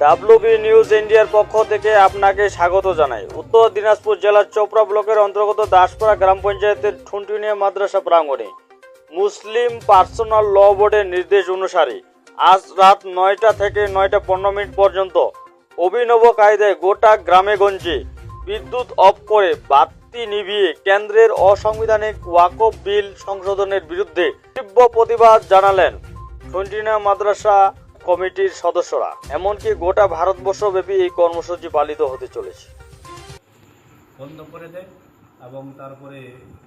WB news ইন্ডিয়ার পক্ষ থেকে আপনাকে স্বাগত জানাই। উত্তর দিনাজপুর জেলার চোপড়া ব্লকের অন্তর্গত দাসপাড়া গ্রাম পঞ্চায়েতের ঠুনটুনিয়া মাদ্রাসা প্রাঙ্গণে মুসলিম পার্সোনাল ল বোর্ডের নির্দেশ অনুসারে আজ রাত 9টা থেকে 9:15 পর্যন্ত অভিনব কায়দায় গোটা গ্রামে-গঞ্জে বিদ্যুৎ অফ করে বাতি নিভিয়ে কেন্দ্রের অসাংবিধানিক ওয়াকফ বিল সংশোধনের বিরুদ্ধে তীব্র প্রতিবাদ জানালেন ঠুনটুনিয়া মাদ্রাসা কমিটির সদস্যরা। এমনকি গোটা ভারতবর্ষব্যাপী এই কর্মসূচি পালিত হতে চলেছে। বন্ধ করে দেয় এবং তারপরে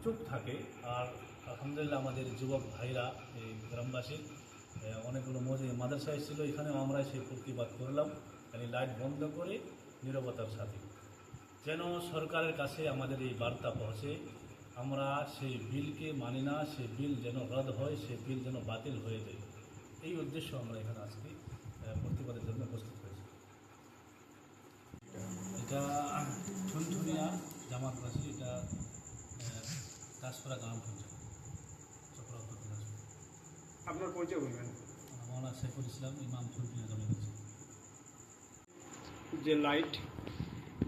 চুপ থাকে। আর আলহামদুলিল্লাহ আমাদের যুবক ভাইরা এই গ্রামবাসী অনেকগুলো মাদ্রাসা এসেছিল, এখানেও আমরা সেই প্রতিবাদ করলাম, মানে লাইট বন্ধ করে নীরবতার সাথে, যেন সরকারের কাছে আমাদের এই বার্তা পৌঁছে আমরা সেই বিলকে মানি না, সেই বিল যেন রদ হয়, সেই বিল যেন বাতিল হয়ে যায়। এই উদ্দেশ্য আমরা এখানে আজকে প্রতিবাদের জন্য প্রস্তুত হয়েছি। এটা ঠুনঠুনিয়া জামাতবাসী, এটা দাসপাড়া গ্রাম পঞ্চায়েত, চোপড়া উত্তর দিনাজপুর। আপনার পরিচয় বলবেন? মৌলানা সাইফুল ইসলাম, ইমাম ঠুনঠুনিয়া জামাত। যে লাইট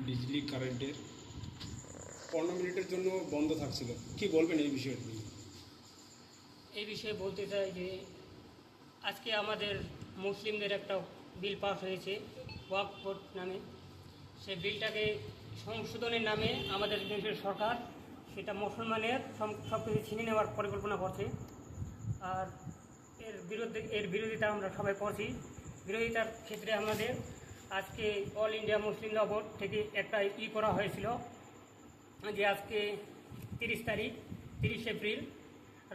বিজলি কারেন্টের 15 মিনিটের জন্য বন্ধ থাকছিল, কি বলবেন এই বিষয়টি? এই বিষয়ে বলতে চাই যে আজকে আমাদের মুসলিমদের একটা বিল পাস হয়েছে ওয়াকফ বোর্ড নামে। সেই বিলটাকে সংশোধনের নামে আমাদের দেশের সরকার সেটা মুসলমানের সব কিছু ছিনিয়ে নেওয়ার পরিকল্পনা করছে। আর এর বিরোধিতা আমরা সবাই করছি। বিরোধিতার ক্ষেত্রে আমাদের আজকে অল ইন্ডিয়া মুসলিম ল বোর্ড থেকে একটা করা হয়েছিল যে আজকে 30 এপ্রিল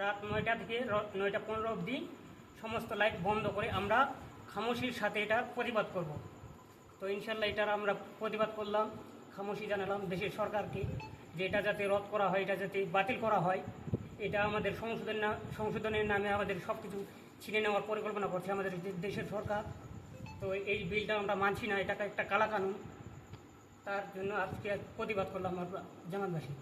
রাত 9টা থেকে 9:15 অবধি সমস্ত লাইট বন্ধ করে আমরা খামোশির সাথে এটা প্রতিবাদ করব। তো ইনশাল্লাহ এটার আমরা প্রতিবাদ করলাম, খামোশি জানালাম দেশের সরকারকে যে এটা যাতে রদ করা হয়, এটা যাতে বাতিল করা হয়। এটা আমাদের সংশোধনের নামে আমাদের সব কিছু ছিনে নেওয়ার পরিকল্পনা করছে আমাদের দেশের সরকার। তো এই বিলটা আমরা মানছি না, এটা একটা কালাকানুন। তার জন্য আজকে প্রতিবাদ করলাম আমরা জামাতবাসী।